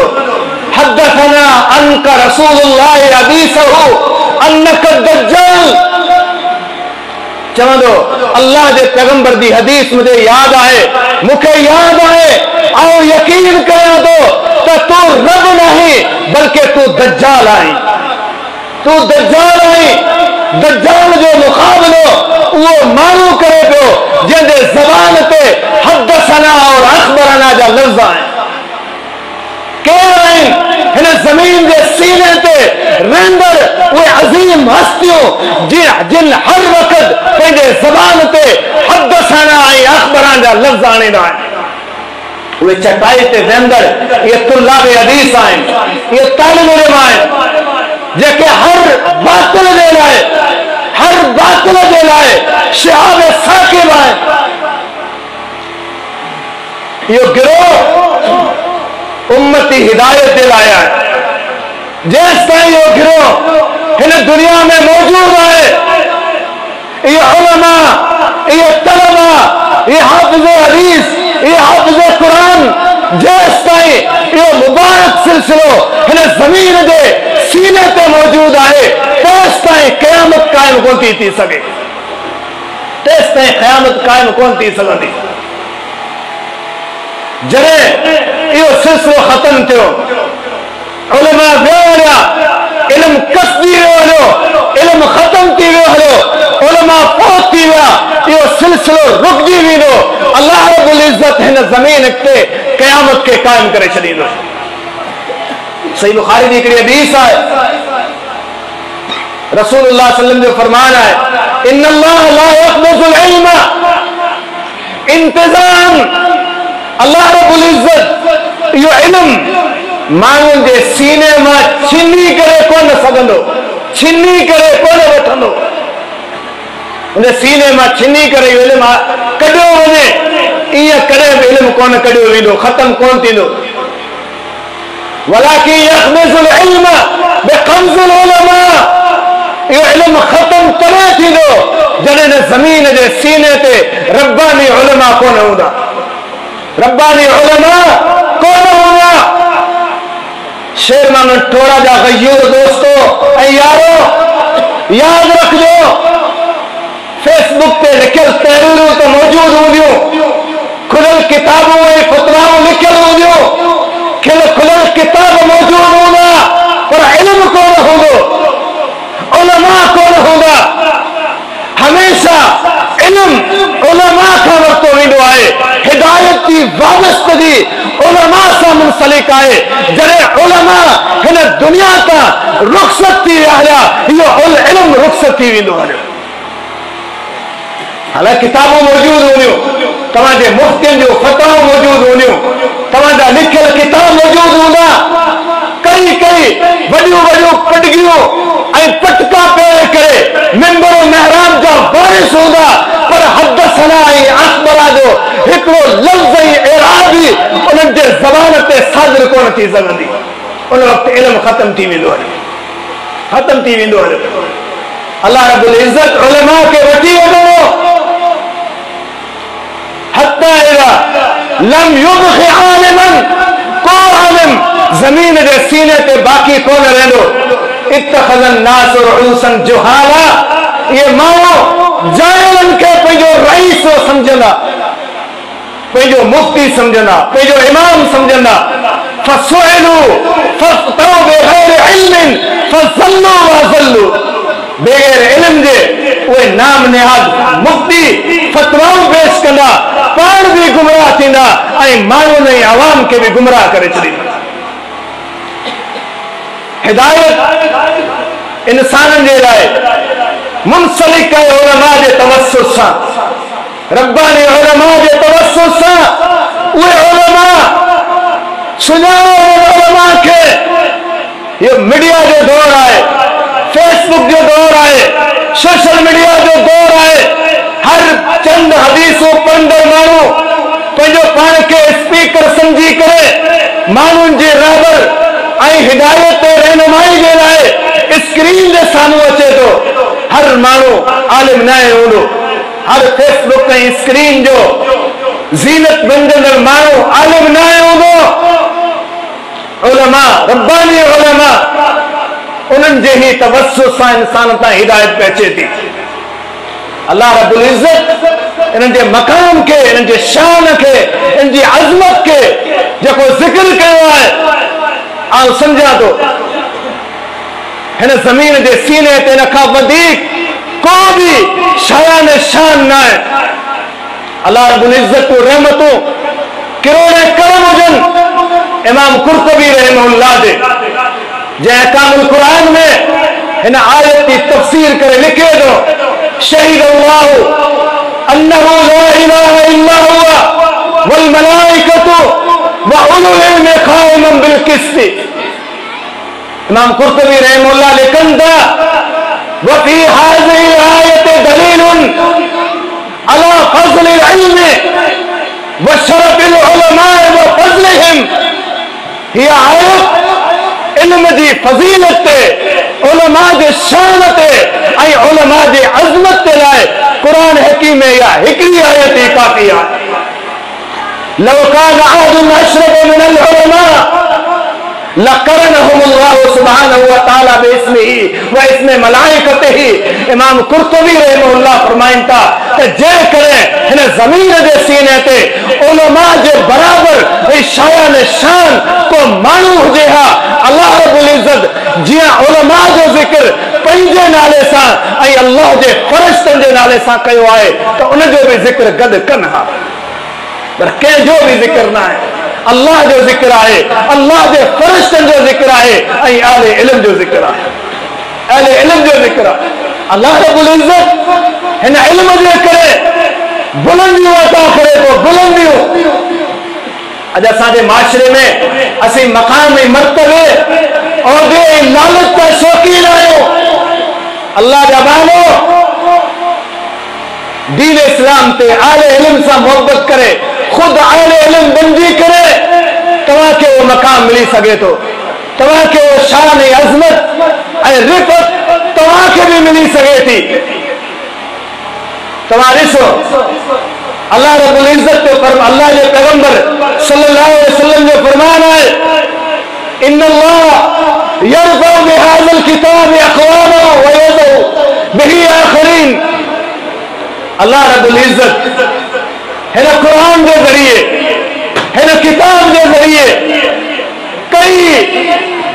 हदसना अनका रसूलुल्लाह हदीसहु अन्नका दज्जाल, चवंदो अल्लाह जे पैगंबर जी हदीस मुझे याद आहे, मूंखे याद आहे, ऐं यकीन कयां थो त तू रब नहीं बल्कि तू दज्जाल आहीं। तू दज्जाल आहीं। दज्जाल जो मुक़ाबिलो उहो माण्हू करे पियो जंहिंजे ज़बान ते हदसना और अखबरना जा लफ़्ज़ आहिनि। केर आहिनि हिन ज़मीन जे सीने ते रहंदड़ उहे अज़ीम हस्तियूं जिन हर वक़्त पंहिंजे ज़बान ते हदसना ऐं अखबरना जा लफ़्ज़ आणींदा आहिनि। उहे चटाई ते वेंदड़ इहे तुल्लाब हदीस आहिनि, इहे तालिब इल्म आहिनि जेके हर बातिल जे लाइ शिहाब साकिब आहिनि। इहो गिरोह उम्मती हिदायत जे लाइ आहे। जेसि ताईं इहो गिरोह हिन दुनिया में मौजूद आहे, इहे उलमा, इहे तलबा, इहे हाफ़िज़े हदीस, इहे हाफ़िज़े कुरान, जेसि ताईं इहो मुबारक सिलसिलो हिन ज़मीन जे सीने ते मौजूद आहे तेसि ताईं क़यामत क़ाइम कोन थी सघे। तेसि ताईं क़यामत क़ाइम कोन थी सघंदी। जॾहिं इहो सिलसिलो ख़तम थियो, उलमा वियो हलिया, इल्म कसबी वियो हलियो, इल्म ख़तम थी वियो हलियो, उलमा फ़ौत थी विया, इहो सिलसिलो रुकिजी वेंदो। अल्लाह रब्बुल इज़्ज़त हिन ज़मीन ते क़यामत खे क़ाइम करे छॾींदो। सही बुखारी जी हिकिड़ी हदीस आहे, रसूलुल्लाह सल्लल्लाहु अलैहि वसल्लम जो फरमान आहे, इन्नल्लाह ला यक़बिज़ुल इल्म इंतिज़ाम। अल्लाह रब्बुल इज़्ज़त इहो इल्म माण्हुनि जे सीने मां छिनी करे कोन सघंदो, छिनी करे कोन वठंदो। उन सीने मां छिनी करे इहो इल्म कढियो वञे, ईअं कॾहिं बि इल्म कोन कढियो वेंदो, ख़तम कोन थींदो। वलाकिन यक़बिज़ुल इल्म बिक़ब्ज़िल उलमा। इहो इल्म ख़तम तॾहिं थींदो जॾहिं न ज़मीन जे सीने ते रब्बानी उलमा कोन हूंदा। रब्बानी उलमा कोन हूंदा। शेर मामन टोड़ा जा गयूर दोस्तों ऐं यारो याद रखजो, फेसबुक ते लिखियल तहरीरूं तो मौजूद हूंदियूं, खुलियल किताबूं ऐं फतवाऊं लिखियल हूंदियूं, खुलियल किताब मौजूद हूंदा, पर इल्म कोन हूंदो, उलमा कोन हूंदा। हमेशा इल्म उलमा खां वरितो वेंदो आहे। हिदायत जी वाबस्तगी उलमा सां मुंसलिक आहे। जॾहिं उलमा हिन दुनिया तां रुख़सत थी विया, इहो इल्म रुख़सत थी वेंदो हलियो। हालांकि किताबूं मौजूद हुनियूं, तव्हांजे मुफ्तियुनि जो फतवा मौजूद हुनियूं, तव्हांजा लिखियल किताब मौजूद हूंदा, कई कई वॾियूं वॾियूं पटगियूं ऐं पटका पेरे करे मिंबर महराब जा बारिश हूंदा, पर हदसना ऐं अख़बरा जो हिकिड़ो लफ़्ज़ ऐं एराबी उन्हनि जे ज़बान ते सादिर कोन थी सघंदी। उन वक़्तु इल्मु ख़त्म थी वेंदो आहे, ख़त्म थी वेंदो आहे। अल्लाह रब्बुल इज़्ज़त उलमा खे वठी वेंदो हत्ता इज़ा लम युबक़ि आलिमन, को आलिम ज़मीन जे सीने ते बाक़ी कोन रहंदो। इत्तख़ज़न नास रुऊसन जुहाला, ये माण्हू जाहिलनि खे पंहिंजो रईस सम्झंदा, पंहिंजो मुफ्ती सम्झंदा, पंहिंजो इमाम सम्झंदा। फसुइलू फफ्तऊ बिग़ैरि इल्मिन फज़ल्लू वज़ल्लू, बग़ैर इल्म जे उहे नाम निहाद मुफ्ती फतवाऊं पेश कंदा, पाण बि गुमराह थींदा ऐं माण्हुनि ऐं आवाम खे बि गुमराह करे छॾींदा। हिदायत इंसाननि जे लाइ मुंसलिक आहे उलमा जे तवस्सुस सां, रब्बानी उलमा जे तवस्सुस सां। उहे उलमा सुञाणो उलमा खे। इहो मीडिया जो दौर आहे, फेसबुक जो दौर आहे, सोशल मीडिया जो दौर आहे। हर चंद हदीसूं पढ़ंदड़ माण्हू पंहिंजो पाण खे स्पीकर सम्झी करे माण्हुनि जी रहबर ऐं हिदायत ते रहनुमाई जे लाइ स्क्रीन जे साम्हूं अचे थो। हर माण्हू आलिम न हूंदो, हर फेसबुक ऐं स्क्रीन जो ज़ीनत बणजंदड़ माण्हू आलिम न हूंदो। उलमा, रब्बानी उलमा, उन्हनि जे ही तवस्सुस सां इंसान ताईं हिदायत पे अचे थी। अल्लाह रब्बुल इज़्ज़त इन्हनि जे मक़ाम खे, इन्हनि जे शान खे, इन्हनि जी अज़मत खे जेको ज़िक्र कयो आहे, आउं सम्झां थो हिन ज़मीन जे सीने ते हिन खां वधीक को बि शायान शान न आहे। अल्लाह रब्बुल इज़्ज़त तूं रहमतूं किरोड़े करम हुजनि इमाम कुर्तुबी रहमहुल्लाह जे, जंहिं अहकामुल क़ुरान में हिन आयत जी तफ़सीर करे लिखे थो, शहीद अल्लाहु अन्नहु ला इलाहा इल्ला हुवा वल मलाइकतु व उलुल इल्मि क़ाइमन बिल क़िस्त। इमाम कुर्तुबी रहमहुल्लाह लिखनि था, व फी हाज़िही आयत दलीलुन अला फ़ज़लिल इल्मि व शरफ़िल उलमाए व फ़ज़लिहिम। हीअ आयत इल्म जी फज़ीलत ते, उलमा जे शान ते ऐं उलमा जे अज़मत ते लाइ क़ुरान हकीम में इहा हिकिड़ी आयत ई काफ़ी आहे। लौ कान अहदुन अशरफ मिनल उलमा लक़रनहुमुल्लाहु सुब्हानहु व तआला बिस्मिही व इस्मि मलाइकतिही। इमाम कुर्तुबी रहमहुल्लाह फरमाइनि था त जेकॾहिं हिन ज़मीन जे सीने ते उलमा जे बराबर ऐं शायान शान को माण्हू हुजे हा, अल्लाह रब्बुल इज़्ज़त जीअं उलमा जो ज़िक्र पंहिंजे नाले सां ऐं अल्लाह जे फ़रिश्तनि जे नाले सां कयो आहे त उनजो बि ज़िक्र गॾु कनि हा। पर कंहिंजो बि ज़िक्र न आहे, अल्लाह जो ज़िक्र आहे, अल्लाह जे फ़रिश्तनि जो ज़िक्र आहे ऐं अहले इल्म जो ज़िक्र आहे, अहले इल्म जो ज़िक्र आहे। अल्लाह रब्बुल इज़्ज़त हिन इल्म जे करे बुलंदियूं अता करे थो, बुलंदियूं। अॼु असांजे माशरे में असीं मक़ाम ऐं मर्तबे औहदे ऐं लालच जा शौक़ीन आहियूं। अल्लाह जा बानो दीन इस्लाम ते आले इल्म सां मोहब्बत करे खुद आले इल्म बणजी करे तव्हांखे उहो मक़ाम मिली सघे थो, तव्हांखे उहो शान ऐं अज़मत ऐं रिफ़त तव्हांखे बि मिली सघे थी। तव्हां ॾिसो अल्लाह रब्बुल इज़्ज़त जो अल्लाह जे पैगंबर सल्लल्लाहु अलैहि वसल्लम जो फरमान है, इन्नल्लाह यरफ़उ बिहाज़ल किताब अक़वामन व यज़उ बिही आख़रीन। अल्लाह रब्बुल इज़्ज़त हिन क़ुरान जे ज़रिए, हिन किताब जे ज़रिए कई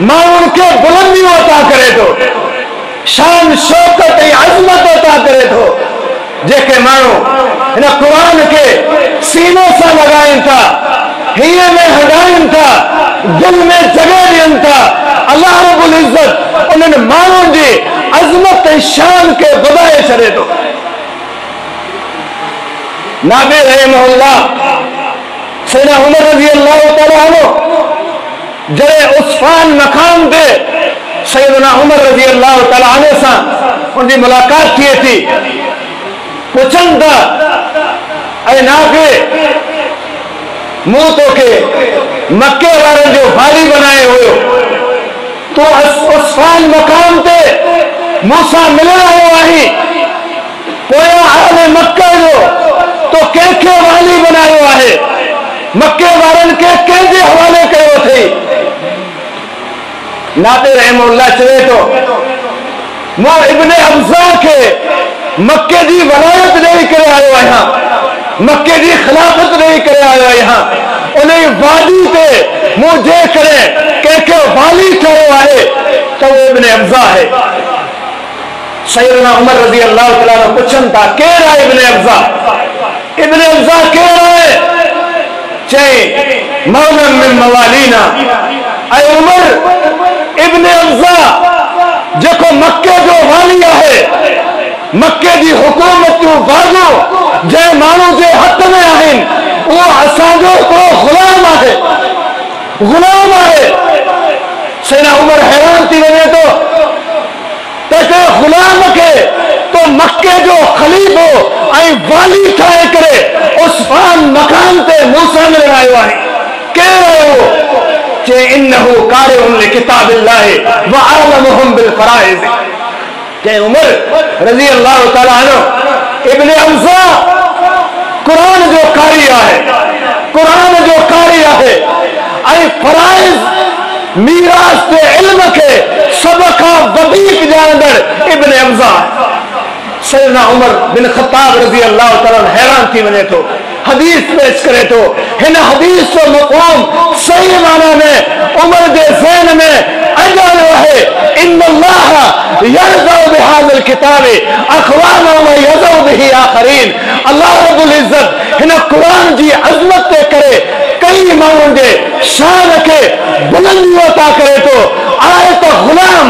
माण्हुनि खे बुलंदियूं अता करे थो, शान शौकत ऐं अज़मत अता करे थो। जेके माण्हू हिन क़ुरान खे सीने सां लॻाइनि था, हीअं में हटाइनि था, दिल में जॻह ॾियनि था, अल्लाह रब्बुल इज़्ज़त उन्हनि माण्हुनि जी अज़मत ऐं शान खे वधाए छॾे थो। नाबी रहमहुल्लाह सैयदना उमर रज़ी अल्लाह तआला अन्हु जड़े उस्फान मकाम ते सैयदना उमर रज़ी अल्लाह तआला अन्हु सां उनकी मुलाकात थिए थी। पुछन था ऐं नाबी मूं तोखे मक्के वारनि जो वाली बनाए हुयो, तो उस्फान मकाम ते मूंसां मिलण आयो आहीं, पोयां आले मक्के जो तो कंहिंखे वाली बनायो आहे, मक्के वारनि खे कंहिंजे हवाले कयो अथई। नाते रहमहुल्लाह चवे थो मां इब्ने अब्ज़ा खे मक्के जी वलायत ॾेई करे आयो आहियां, मक्के जी खिलाफत ॾेई करे आयो आहियां। उन वादी ते मूं जे करे कंहिंखे वाली कयो आहे त उहो इब्ने अब्ज़ा आहे। सैयदना उमर रज़ी अल्लाह तआला अन्हु पुछन था केरु आहे इब्ने अब्ज़ा? इब्ने अब्ज़ा केरु आहे? चई मौला मिन मवालीना। ऐं उमर इब्ने अब्ज़ा जेको मक्के जो वाली आहे, मक्के जी हुकूमत जूं बाज़ू जंहिं माण्हू जे हथ में आहिनि, उहो असांजो को गुलाम आहे, गुलाम आहे। सैयदना उमर हैरान थी वञे थो त के गुलाम खे तो मक्के जो खलीफो ऐं वाली ठाहे करे उस्फान मकान ते मूंसां मिलण आयो आहे। केरु आयो? चए इन्नहु कारिउन लिकिताबिल्लाहि व आलमुहुम बिल फराइज़। चए उमर रज़ी अल्लाह तआला अन्हु इब्ने अब्ज़ा कुरान जो कारी आहे, कुरान जो कारी आहे ऐं फराइज़ मीरास ते इल्म के सब खां वधीक ॼाणंदड़ इब्ने अब्ज़ा आहे। सैयदना उमर बिन ख़त्ताब रज़ी अल्लाह तआला हैरान थी वञे थो, हदीस पेश करे थो। हिन हदीस जो मफ़हूम सही माना में उमर जे ज़हन में अॼु आयो आहे। इन्नल्लाह यरज़उ बिहाज़िल किताबि अक़वाम व यज़उ बिही आख़रीन। अल्लाह रब्बुल इज़्ज़त हिन कुरान जी अज़मत ते करे कई माण्हुनि जे शान खे बुलंदी अता करे थो। आए त गुलाम,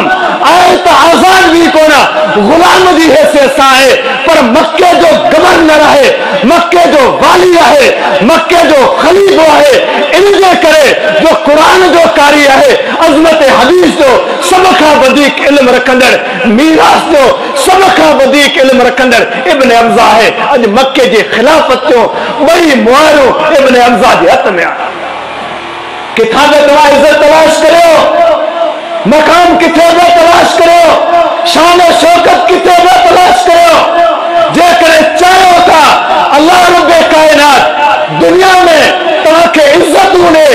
आए त आज़ाद भी कोना, गुलाम जी हैसियत सां आहे, पर मक्के जो गवर्नर आहे, मक्के जो वाली आहे, मक्के जो खलीफो आहे। इन जे करे जो कुरान जो कारी आहे, अज़मत हदीस जो सब खां वधीक इल्म रखंदड़, मीरास जो सब खां वधीक इल्म रखंदड़ इब्ने अब्ज़ा आहे। अॼु मक्के जी खिलाफत जो ॿई मुआरूं इब्ने अब्ज़ा जे हथ में आहे। किथां बि तव्हां इज़त तलाश करियो, मकाम किथे बि तलाश करियो, शान शौकत किथे बि तलाश करियो। जेकर चाहियो था अल्लाह रब्बे कायनात दुनिया में तव्हांखे इज्जत ॾे,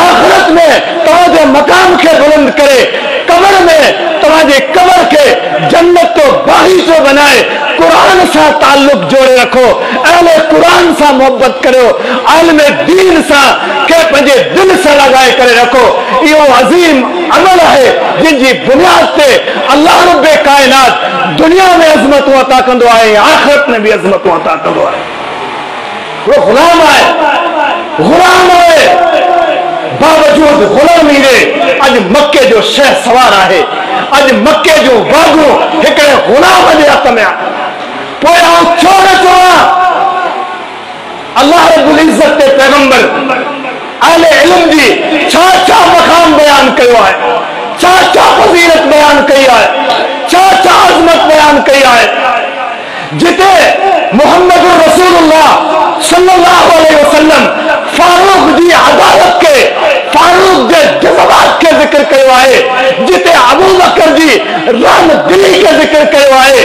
आख़िरत में तव्हांजे मकाम खे बुलंद करे, कब्र में तव्हांजी कब्र खे जन्नत जो बाग़ीचो बनाए, कुरान सां ताल्लुक जोड़े रखो, अहले कुरान सां मोहब्बत करो, आलिम दीन सां के पंहिंजे दिल सां लॻाए करे रखो। इहो अज़ीम अमल आहे जिनकी बुनियाद से अल्लाह रब्बे कायनात दुनिया में अज़मतूं अता कंदो आहे, आख़िरत में भी अज़मतूं अता कंदो आहे। वो गुलाम आहे, गुलाम आहे, बावजूद गुलामी दे अज मक्के जो शह सवार आहे। अज मक्के जो बागू हिकिड़े गुलाम जे हथ में आहे। पोइ आउं छो न चवां अल्लाह रब्बुल इज़्ज़त ते पैगंबर अहले इल्म जी छा छा मकाम बयान कयो आहे, छा छा फज़ीलत बयान कई आहे, छा छा अज़मत बयान कई आहे। जिते मोहम्मद रसूलुल्लाह सल्लल्लाहु अलैहि वसल्लम फारूक जी अदालत के, फारूक के जज़्बात के जिक्र कयो आहे, जिते अबू बकर जी राम दिली के जिक्र कयो आहे,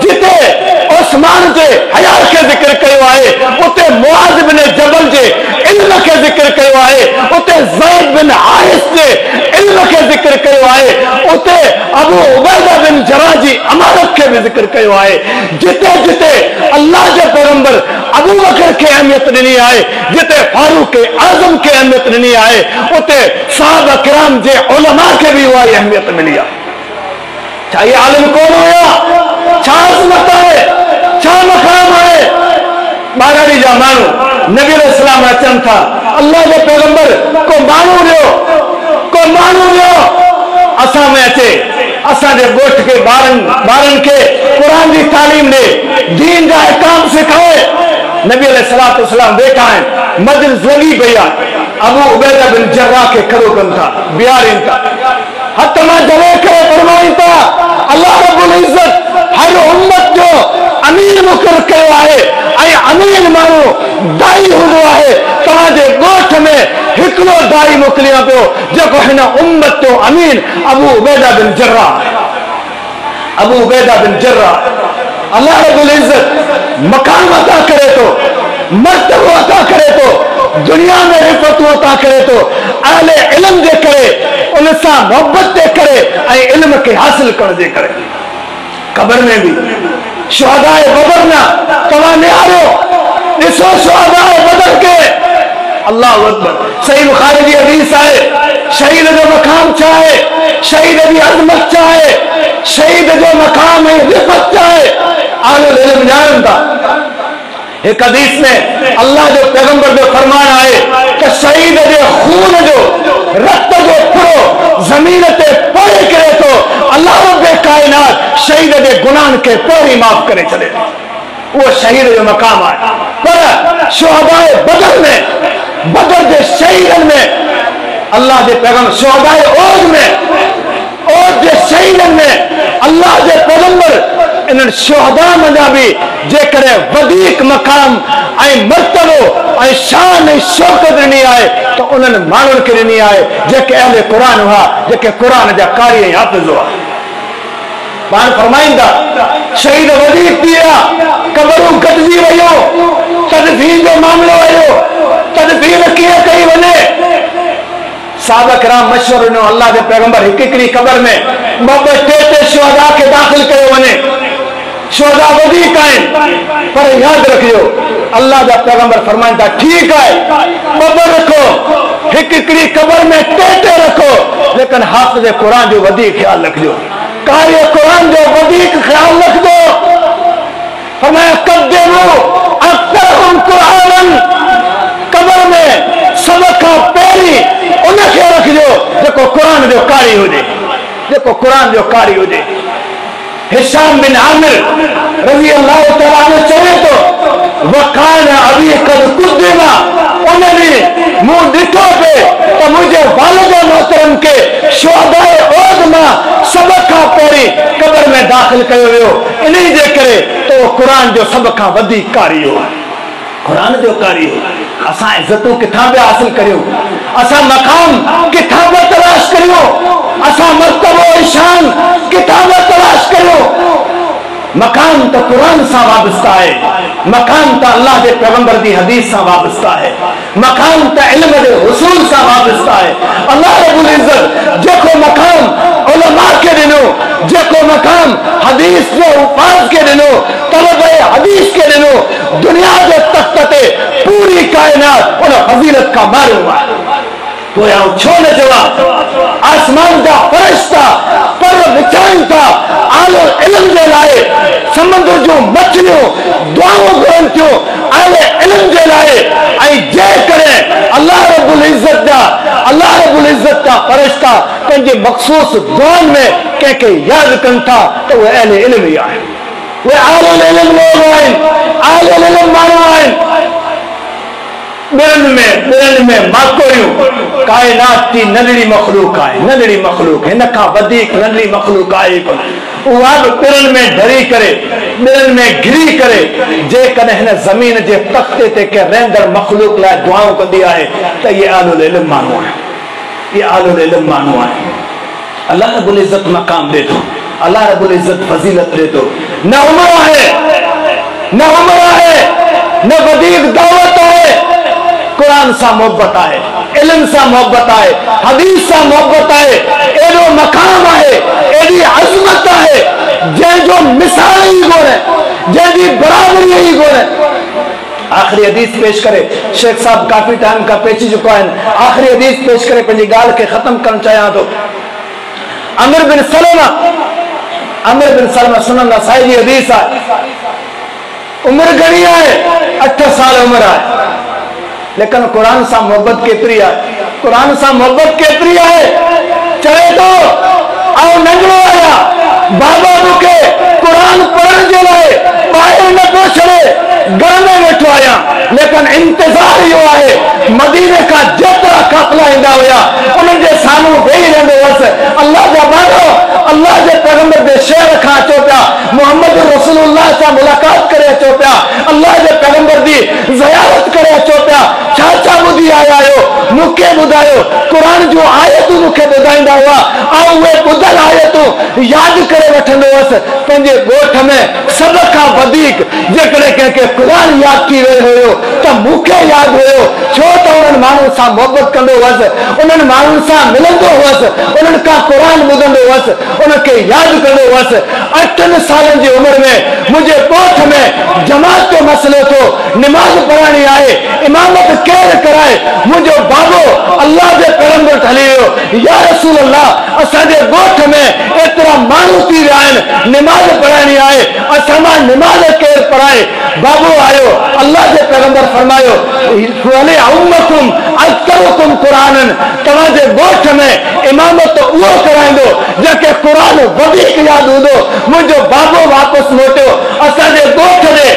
जिते उस्मान के हया के जिक्र कयो आहे, उते मुआज़ बिन जबल जे इल्म के जिक्र कयो आहे, उते ज़ैद बिन हारिस जे इल्म के जिक्र कयो आहे, उते अबू उबैदा बिन जर्राह जी अमानत के भी जिक्र कयो आहे। जिते जिते अल्लाह के पैगंबर अबू बकर के अहमियत ॾिनी आहे, जिते फारूक आज़म के अहमियत ॾिनी आहे, उते सहाबा किराम जे उलमा के भी उहा अहमियत मिली आहे। छा ये आलिम कौन हुया, छा अज़मत आहे, छा मक़ाम आहे। ॿारहं जा माण्हू नबी अलैहिस्सलाम अचनि था, अल्लाह के पैगंबर को माण्हू ॾियो, को माण्हू ॾियो असां में अचे, असांजे ॻोठ के ॿारनि के कुरान की तालीम ॾे, दीन जा अहकाम सिखाए। नबी अलैहिस्सलाम देखा है मजलिस लगी पई आहे अबू उबैदा बिन जर्राह के करो कन था बियारिन था हथ मां जले करे फरमाई था अल्लाह रब्बुल इज्जत हर उम्मत जो अमीर मुकर कयो आहे ऐं अमीर माण्हू दाई हूंदो आहे तव्हांजे ॻोठ में हिकिड़ो दाई मोकिलियां पियो जेको हिन उम्मत जो अमीर अबू उबैदा बिन जर्राह अबू उबैदा बिन जर्राह अल्लाह रब्बुल इज्जत मकान अता करे तो मर्तबो अता करे तो दुनिया में रिफ़तूं अता करे तो अहले इल्म जे करे उन सां मोहब्बत जे करे ऐं इल्म के हासिल करण जे करे कब्र में भी शुहदाए बदर ना तव्हां निहारो ॾिसो शुहदाए बदर के अल्लाह अकबर सही बुखारी जी हदीस आहे शहीद जो मकाम छा आहे शहीद जी अज़मत छा आहे शहीद जो मकाम ऐं रिफ़त छा आहे आलिम इल्म ॼाणनि था एक हदीस में अल्लाह जो पैगंबर जो फरमान आए कि शहीद जे खून जो रक्त जो फुरो जमीन ते पड़े करे तो अल्लाह रब्बे कायनात शहीद जे गुनाहन के पहिरीं माफ करे छॾे वो शहीद जो मकाम आहे पर शुहदाए बदर में बदर जे शहीदन में अल्लाह जे पैगंबर शुहदाए ओद में ओद जे शहीदन में अल्लाह जे पैगंबर इन शुहदा मजा भी जेकर वधीक मकाम ऐं मर्तबो ऐं शान ऐं शौकत ॾिनी आहे तो उन्हनि माण्हुनि खे ॾिनी आहे जेके अहले क़ुरान हुआ जेके क़ुरान जा कारी ऐं हाफ़िज़ हुआ पाण फरमाईंदा शहीद वधीक थी विया कबरूं घटिजी वियूं तदफीन जो मामिलो आयो तदफीन कीअं कई वञे साहबा किराम मशवरो ॾिनो अल्लाह जे पैगंबर हिकड़ी कबर में ॿ टे शुहदा खे दाख़िल कयो वञे शुहदा वधीक आहिनि पर यादि रखियो अल्लाह जा पैगंबर फरमाइनि था ठीकु आहे ॿ रखो हिकड़ी कबर में टे रखो लेकिन हाफ़िज़ क़ुरान जो वधीक ख्याल रखिजो कारी क़ुरान जो वधीक ख्याल रखिजो फरमाया क़द्दिमू अक्सरहुम क़ुरानन कबर में सब खां पहिरीं उनखे रखिजो जेको क़ुरान जो कारी हुजे जेको क़ुरान जो कारी हुजे हिशाम बिन आमिर रज़ी अल्लाह तआला अन्हु चवे तो वकान अबी कद कुद्दिमा उन्हनि मूं ॾिठो पे त मुंहिंजे वालिद मोहतरम के शुहदाए ओद मां सब खां पहिरीं कबर में दाख़िल कयो वियो इन्ही जे करे तो क़ुरान जो सब खां वधीक कारी हो क़ुरान जो कारी हो असां इज़तूं किथां पिया हासिल करियूं असां मकाम किथां पिया तलाश करियूं असां मर्तबो शान किथां पिया तलाश करियूं मकाम तो कुरान से वाबस्ता है मकाम तो अल्लाह के पैगंबर की हदीस से वाबस्ता है मकाम तो इल्म के हुसूल से वाबस्ता है अल्लाह रब्बुल इज्जत जेको मकाम उलमा के दिनो जेको मकाम हदीस जो उपास के दिनो तलबे हदीस के दिनो दुनिया के तख्त ते पूरी कायनात उन फजीलत का मालूम है तो यहाँ छो न जवा आसमान का फरिश्ता पर विचारन था आलो इल्म जे लाए समुद्र जो मछलियों दुआओं घुरन थियो आले इल्म जे लाए आई जे करे अल्लाह रब्बुल इज्जत का फरिश्ता कंजे मखसूस दुआन में के याद कन था तो वो अहले इल्म ही आए वो आलो इल्म लोग आए आलो इल्म मानो आए बिरन में माकोरियूं कायनात की नंढड़ी मखलूक है नंढड़ी मखलूक हिन खां वधीक नंढड़ी मखलूक आहे कोन उहा बि बिरन में डरी करे बिरन में घिरी करे जे कॾहिं हिन ज़मीन जे तख़्ते ते के रहंदड़ मखलूक लाइ दुआऊं कंदी आहे त इहे आलुल इल्म माण्हू आहे इहे आलुल इल्म माण्हू आहे अल्लाह रब्बुल इज्जत मकाम दे तो अल्लाह रब्बुल इज्जत फजीलत दे तो न उम्र है न वधीक दावत है कुरान सा मोहब्बत है इल्म सा मोहब्बत है हदीस सा मोहब्बत है एडो मकाम है एडी अजमत है जंहिंजो मिसाल ही कोन्हे जंहिंजी बराबरी ही कोन्हे आखिरी हदीस पेश करे शेख साहब काफी टाइम का पेची चुका है आखिरी हदीस पेश करे पंहिंजी ॻाल्हि खे ख़त्म करण चाहियां थो आमिर बिन सलमा सुनन नसाई जी हदीस है उम्र घणी है 8 साल उम्र है लेकिन कुरान सा मोहब्बत केतरी है कुरान सा मोहब्बत केतरी है चले तो आओ नंढड़ो आया बाबा मूंखे कुरान पढ़ण जे लाइ ॿाहिरि न पियो छॾे घर में वेठो आहियां मदीने का जेतरा काफिला ईंदा हुआ उन्हनि जे साम्हूं वेही रहंदो हुअसि। अल्लाह जा माण्हू अल्लाह जे पैगंबर जे शहर खां अचो पिया, मोहम्मद रसूलुल्लाह सां मुलाक़ात करे अचो पिया, अल्लाह जे पैगंबर जी ज़ियारत करे अचो पिया। छा छा ॿुधी आया आहियो मूंखे ॿुधायो। क़ुरान जूं आयतूं मूंखे ॿुधाईंदा हुआ ऐं उहे ॿुधल आयतूं यादि करे वठंदो हुअसि। पंहिंजे ॻोठ में सभ खां वधीक जेकॾहिं कंहिंखे क़ुरान यादि थी वियो हुयो त मूंखे यादि हुयो, छो त उन्हनि माण्हुनि सां मोहबत कंदो हुअसि, उन्हनि माण्हुनि सां मिलंदो हुअसि, उन्हनि खां क़ुरान ॿुधंदो हुअसि, उनखे यादि कंदो हुअसि। 8 सालनि जी उमिरि में मुंहिंजे ॻोठ में जमात जो मसइलो थियो, निमाज़ पढ़ाइणी आहे, इमामत केरु कराए। मुंहिंजो बाबो अल्लाह जे पैगंबर वटि हली वियो, या रसूल अल्लाह असांजे ॻोठ में एतिरा माण्हू थी विया आहिनि, निमाज़ पढ़ाइणी आहे, असां मां निमाज़ केरु पढ़ाए। बाबो आयो, अल्लाह जे पैगंबर फरमायो तव्हांजे ॻोठ में इमामत उहो कराईंदो जंहिंखे क़ुरान वधीक यादि हूंदो। मुंहिंजो बाबो वापसि मोटियो, असांजे ॻोठ जे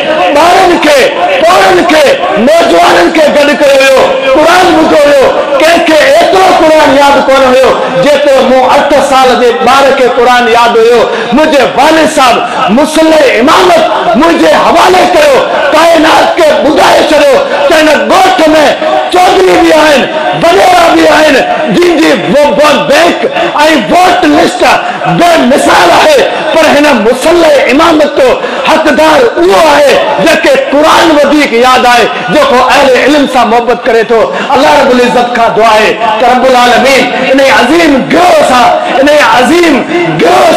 ॿारनि खे पौरनि खे नौजवाननि खे गॾु करे वियो, क़ुरान ॿुधो हुयो। कंहिंखे एतिरो क़ुरान यादि कोन हुयो जेतिरो मूं 8 साल जे ॿार खे क़ुरान यादि हुयो। मुंहिंजे वालिद साहब मुसल्ले इमामत मुंहिंजे हवाले कयो, काइनात खे ॿुधाए छॾियो त हिन ॻोठ में चौधरी बि आहिनि, वॾेरा बि आहिनि, जिनजी बैंक ऐं वोट लिस्ट बेमिसाल आहे, पर हिन मुसल्ले इमामत जो हक़दार उहो आहे जंहिंखे क़ुरान वधीक यादि आहे, जेको अहले इल्म सां मोहबत करे थो। अल्लाह रब्बुल इज़्ज़त खां दुआ आहे त रब्बुल आलमीन इन अज़ीम गिरोह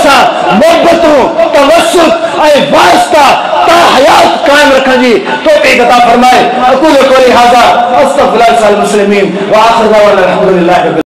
सां मोहबतूं तवस्सुत ऐं वास्ता ता हयात कायम रखण जी तौफ़ीक़ अता फरमाए। अक़ूलु क़ौली हाज़ा अस्तग़फिरुल्लाह लिल मुस्लिमीन व आख़िरु दअवाना अल्हम्दुलिल्लाहि।